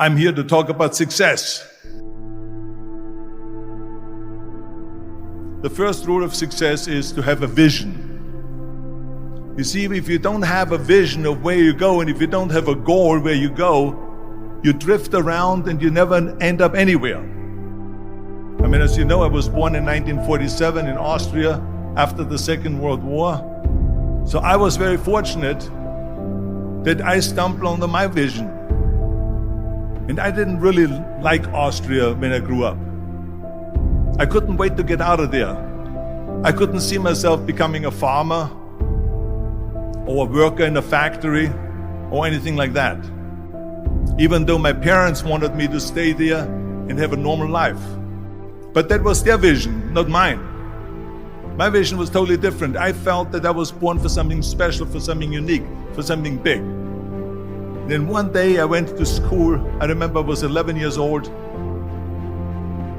I'm here to talk about success. The first rule of success is to have a vision. You see, if you don't have a vision of where you go, and if you don't have a goal where you go, you drift around and you never end up anywhere. I mean, as you know, I was born in 1947 in Austria after the Second World War. So I was very fortunate that I stumbled onto my vision. And I didn't really like Austria when I grew up. I couldn't wait to get out of there. I couldn't see myself becoming a farmer or a worker in a factory or anything like that. Even though my parents wanted me to stay there and have a normal life. But that was their vision, not mine. My vision was totally different. I felt that I was born for something special, for something unique, for something big. Then one day I went to school. I remember I was 11 years old,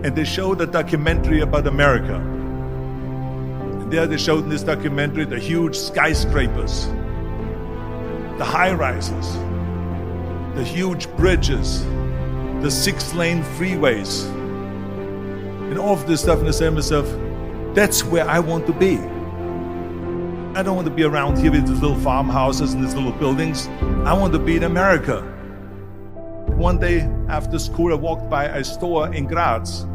and they showed a documentary about America. And there they showed in this documentary the huge skyscrapers, the high-rises, the huge bridges, the 6-lane freeways, and all of this stuff. And I said to myself, that's where I want to be. I don't want to be around here with these little farmhouses and these little buildings. I want to be in America. One day after school, I walked by a store in Graz.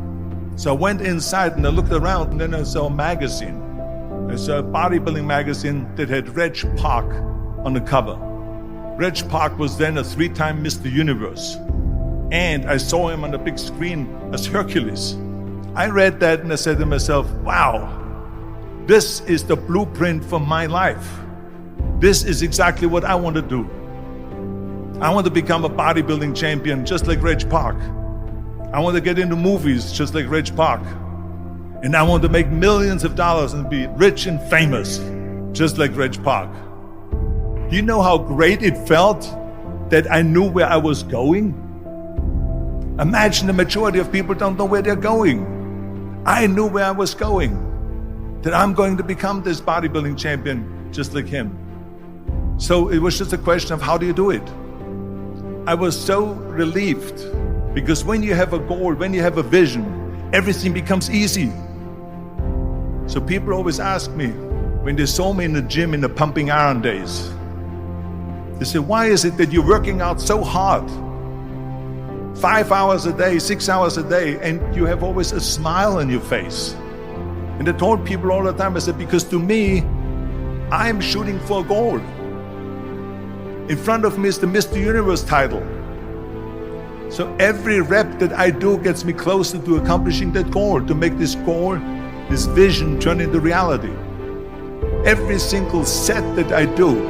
So I went inside and I looked around, and then I saw a magazine. I saw a bodybuilding magazine that had Reg Park on the cover. Reg Park was then a 3-time Mr. Universe. And I saw him on the big screen as Hercules. I read that and I said to myself, wow, this is the blueprint for my life. This is exactly what I want to do. I want to become a bodybuilding champion just like Reg Park. I want to get into movies just like Reg Park. And I want to make millions of dollars and be rich and famous just like Reg Park. Do you know how great it felt that I knew where I was going? Imagine the majority of people don't know where they're going. I knew where I was going, that I'm going to become this bodybuilding champion just like him. So it was just a question of how do you do it? I was so relieved, because when you have a goal, when you have a vision, everything becomes easy. So people always ask me, when they saw me in the gym in the pumping iron days, they say, why is it that you're working out so hard? 5 hours a day, 6 hours a day, and you have always a smile on your face. And I told people all the time, I said, because to me, I'm shooting for a goal. In front of me is the Mr. Universe title. So every rep that I do gets me closer to accomplishing that goal, to make this goal, this vision turn into reality. Every single set that I do,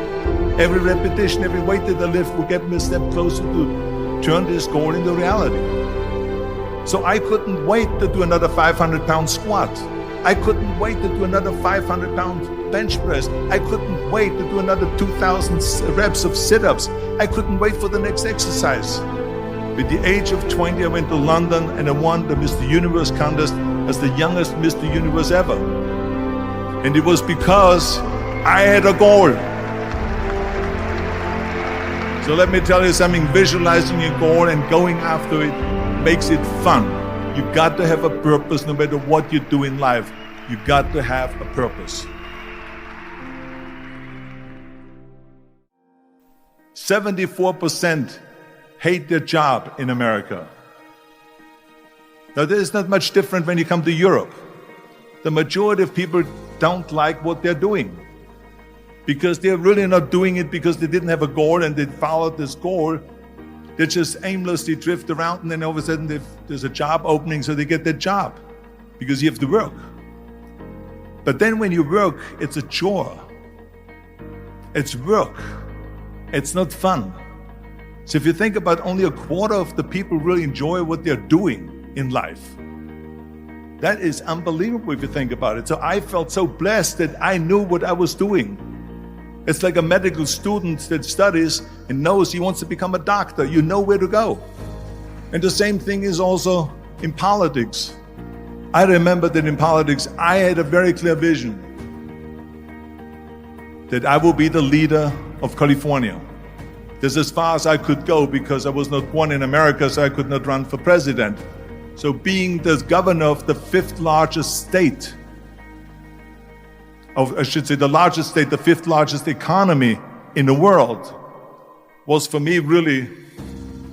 every repetition, every weight that I lift will get me a step closer to turn this goal into reality. So I couldn't wait to do another 500-pound squat. I couldn't wait to do another 500-pound bench press. I couldn't wait to do another 2,000 reps of sit-ups. I couldn't wait for the next exercise. At the age of 20, I went to London and I won the Mr. Universe contest as the youngest Mr. Universe ever. And it was because I had a goal. So let me tell you something, visualizing a goal and going after it makes it fun. You got to have a purpose no matter what you do in life. You got to have a purpose. 74% hate their job in America. Now, this is not much different when you come to Europe. The majority of people don't like what they're doing, because they're really not doing it because they didn't have a goal and they followed this goal. They just aimlessly drift around, and then all of a sudden there's a job opening, so they get that job because you have to work. But then when you work, it's a chore. It's work. It's not fun. So if you think about, only a quarter of the people really enjoy what they're doing in life. That is unbelievable if you think about it. So I felt so blessed that I knew what I was doing. It's like a medical student that studies and knows he wants to become a doctor. You know where to go. And the same thing is also in politics. I remember that in politics, I had a very clear vision that I will be the leader of California. That's as far as I could go because I was not born in America, so I could not run for president. So being the governor of the fifth largest state, the largest state, the fifth largest economy in the world, was for me really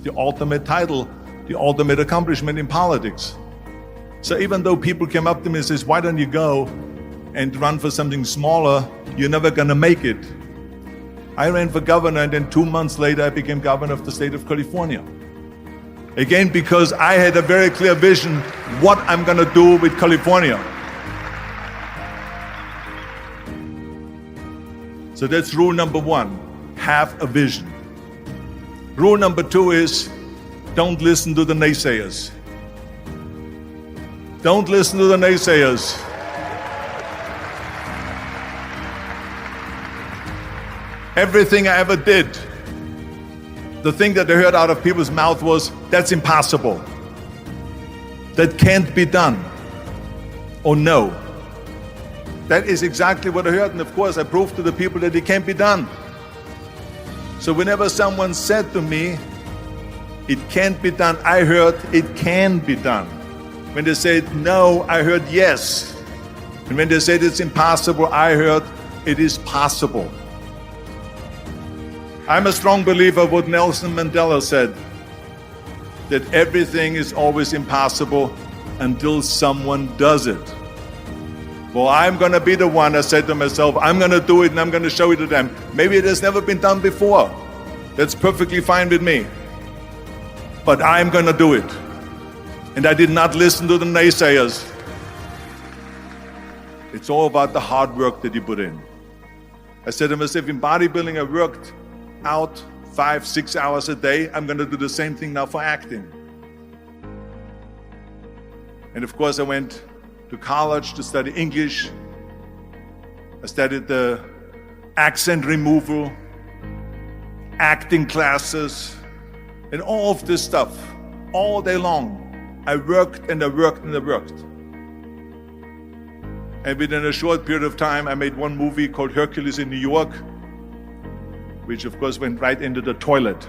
the ultimate title, the ultimate accomplishment in politics. So even though people came up to me and says, why don't you go and run for something smaller, you're never gonna make it. I ran for governor, and then 2 months later I became governor of the state of California. Again, because I had a very clear vision what I'm gonna do with California. So that's rule number one, have a vision. Rule number two is, don't listen to the naysayers. Don't listen to the naysayers. Everything I ever did, the thing that I heard out of people's mouth was, that's impossible. That can't be done. Or no. That is exactly what I heard, and of course I proved to the people that it can't be done. So whenever someone said to me, it can't be done, I heard, it can be done. When they said no, I heard yes. And when they said it's impossible, I heard, it is possible. I'm a strong believer of what Nelson Mandela said, that everything is always impossible until someone does it. Well, I'm gonna be the one, I said to myself, I'm gonna do it and I'm gonna show it to them. Maybe it has never been done before. That's perfectly fine with me. But I'm gonna do it. And I did not listen to the naysayers. It's all about the hard work that you put in. I said to myself, in bodybuilding I worked out 5-6 hours a day. I'm gonna do the same thing now for acting. And of course I went to college to study English. I studied the accent removal, acting classes, and all of this stuff, all day long. I worked and I worked and I worked. And within a short period of time, I made one movie called Hercules in New York, which of course went right into the toilet.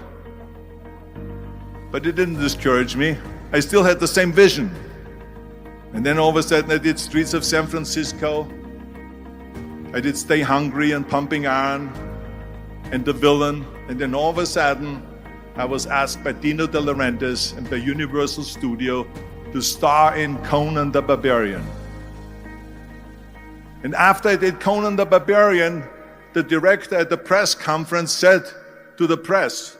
But it didn't discourage me. I still had the same vision. And then all of a sudden I did Streets of San Francisco. I did Stay Hungry and Pumping Iron and The Villain. And then all of a sudden I was asked by Dino De Laurentiis and by Universal Studio to star in Conan the Barbarian. And after I did Conan the Barbarian, the director at the press conference said to the press,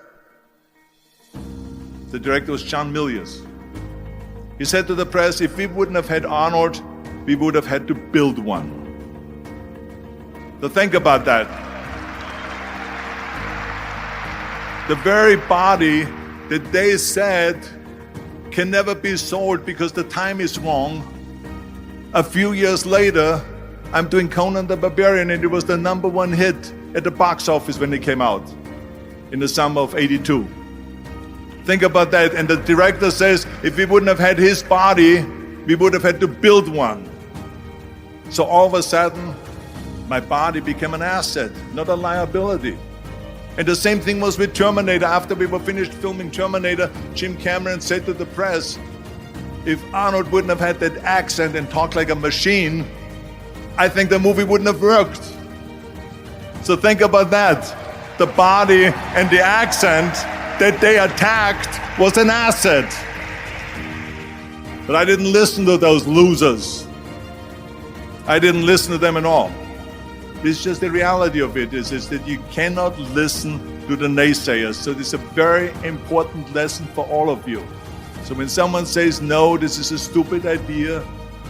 the director was John Milius. He said to the press, if we wouldn't have had Arnold, we would have had to build one. So think about that. The very body that they said can never be sold because the time is wrong. A few years later, I'm doing Conan the Barbarian, and it was the #1 hit at the box office when it came out in the summer of '82. Think about that. And the director says, if we wouldn't have had his body, we would have had to build one. So all of a sudden, my body became an asset, not a liability. And the same thing was with Terminator. After we were finished filming Terminator, Jim Cameron said to the press, if Arnold wouldn't have had that accent and talked like a machine, I think the movie wouldn't have worked. So think about that. The body and the accent that they attacked was an asset. But I didn't listen to those losers. I didn't listen to them at all. It's just the reality of it is that you cannot listen to the naysayers. So this is a very important lesson for all of you. So when someone says, no, this is a stupid idea,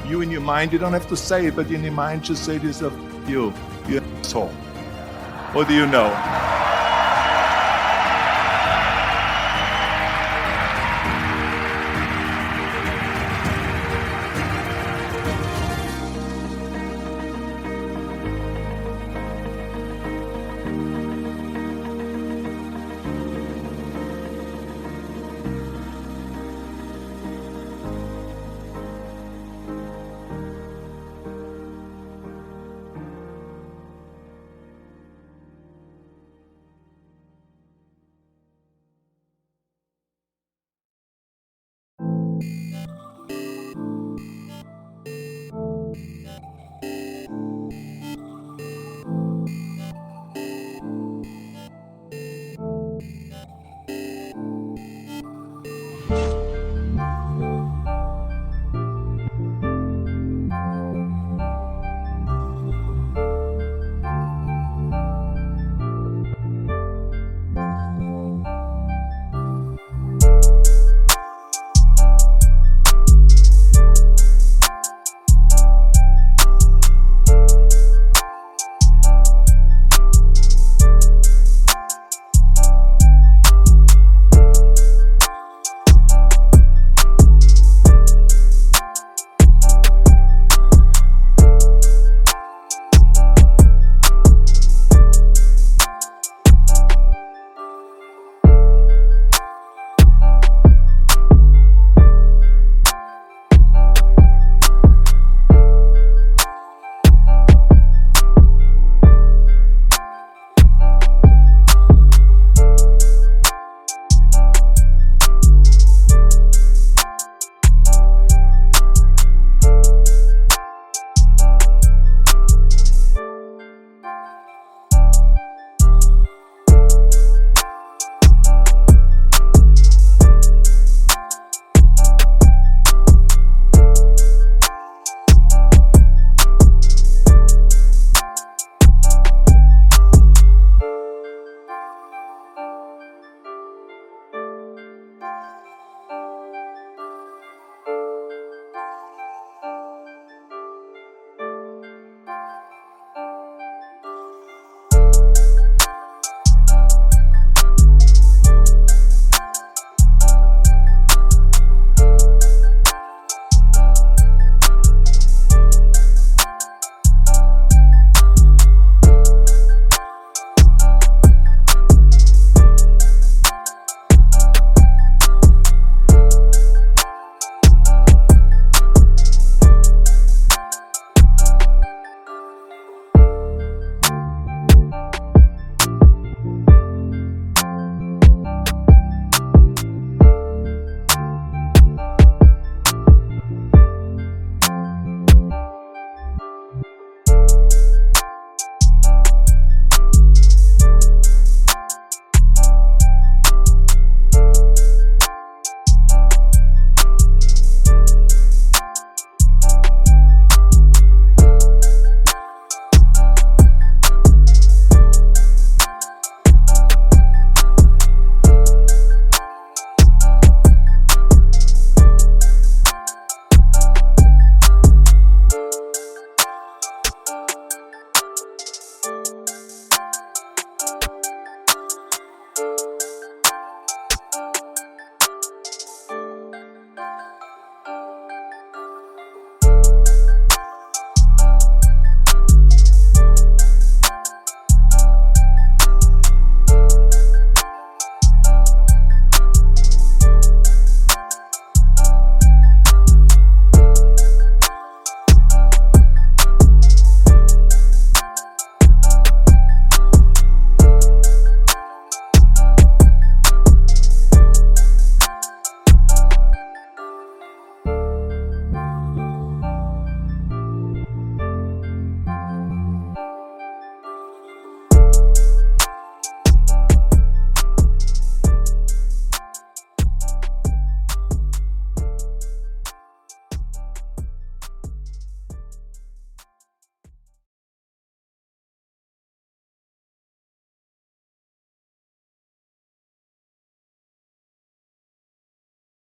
you in your mind, you don't have to say it, but in your mind just say to yourself, you're an asshole. What do you know?